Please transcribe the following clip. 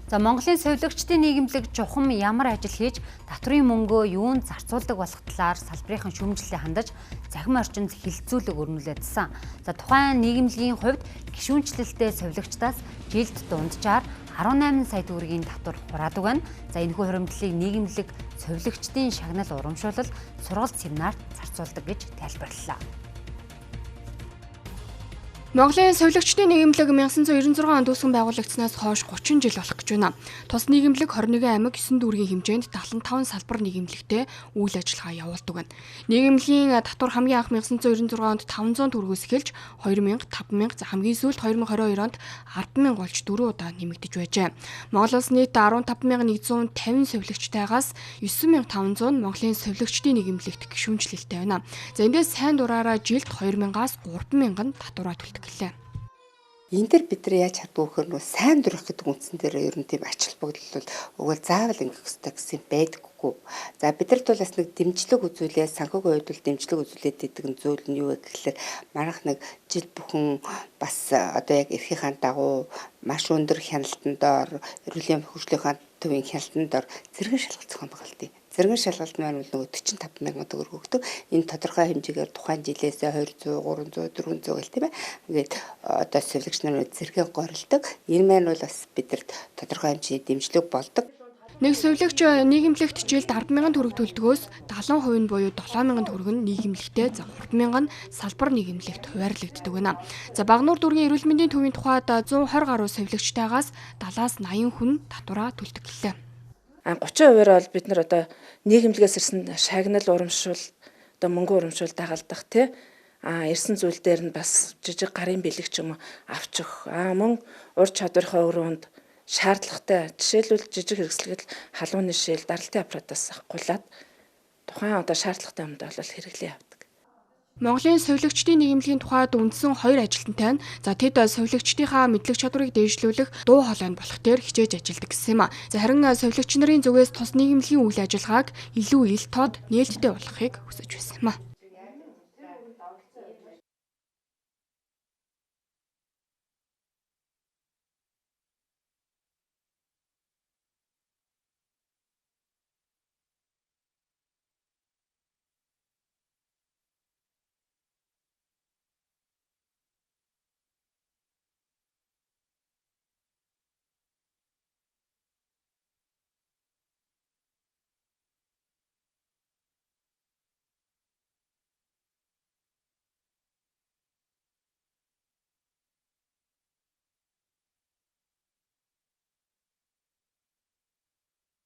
За Монголын совилогчдын нийгэмлэг чухам ямар ажил хийж татврын мөнгөө юунд зарцуулдаг болох талаар салбарынхан шүүмжлэлээ хандаж захим орчинд хилцүүлэг өрнүүлээдсэн. За тухайн нийгэмлэгийн хувьд гишүүнчлэлтэй совилогчдаас жилд дунджаар 18 сая төгрөгийн татвар хураадаг байна. За энэхүү хуримтлалыг нийгэмлэг совилогчдын шагнал урамшуулал сургалт семинарт зарцуулдаг гэж тайлбарллаа. Монголын совилогчдын нийгэмлэг 1996 онд үүсгэн байгуулагдсанаас хойш 30 жил болох гэж байна. Тус нийгэмлэг 21 аймаг 9 дүүргийн хэмжээнд 75 салбар нийгэмлэгтэй үйл ажиллагаа явуулдаг байна. Нийгэмлэгийн татвар хамгийн анх 1996 онд 500 төгрөгөөс эхэлж 2000, 5000, за хамгийн сүүлд 2022 онд 100000 болж 4 удаа нэмэгдэж байжээ. Монгол улс нийт 15150 совилогчтойгоос 9500 Монголын совилогчдын нийгэмлэгт гишүүнчлэлтэй байна. За эндээс сайн дураараа жилд 2000-аас 3000 татвараа төлдөг. Энд дэр бид нар яаж чаддгүй гэхээр нөө сайн дурах гэдэг үндсэн дээр ер нь тийм ач холбогдол бол заавал ингэх хэрэгтэй гэсэн байдаггүй. За бидэрт бол бас нэг дэмжлэг үзүүлээ, санхүүгийн хувьд бол дэмжлэг үзүүлээд идэг зүйл нь юу вэ гэхээр манайх нэг жил бүхэн бас одоо яг эрхийнхаа дагуу маш өндөр хяналтанд доор эрүүлийн хөгжлийнхаа төвийн хяналтанд доор зэрэг шалгалт зохион байгуулалт. Зэрэг шалгалт маань бол нөгөө 45000 төгрөг өгдөг. Энэ тодорхой хэмжээгээр тухайн жилээсээ 200, 300, 400 гэл тийм ээ. Ингээд одоо совилогч нар зэрэг горилдог. Энэ маань бол бас бидэрт тодорхой хэмжээний дэмжлэг болдог. Нэг совилогч нийгэмлэгт жилд 100000 төгрөг төлдгөөс 70% нь буюу 7000 төгрөг нь нийгэмлэгтэй, за 3000 нь салбар нийгэмлэгт хуваарлагддаг байна. За Багнуур дүүргийн эрүүл мэндийн төвийн тухайд 120 гаруй совилогчтойгоос 70-аас 80 хүн татвараа төлдөг гэлээ. 30%-аар бол бид нар одоо нийгэмлэгээс ирсэн шагнал урамшуул одоо мөнгө урамшуул дагалдах тий ирсэн зүйл дээр нь бас жижиг гарын бэлэг ч юм уу авч өгөх мөн ур чадварынхаа өрөөнд шаардлагатай жишээлбэл жижиг хэрэгслэгэл халууны шил даралтын аппаратаас ахгуулад тухайн одоо шаардлагатай юмд бол хэрэглээ явдаг. Монголын совилогчдын нийгэмлэгийн тухайд үндсэн 2 ажилтнтай нь за тэд совилогчдынхаа мэдлэг чадварыг дээшлүүлэх дуу хоолойн болох дээр хичээж ажилладаг гэсэн юм а. За харин совилогч нарын зүгээс тус нийгэмлэгийн үйл ажиллагааг илүү ил тод нээлттэй болгохыг хүсэж байсан юм а.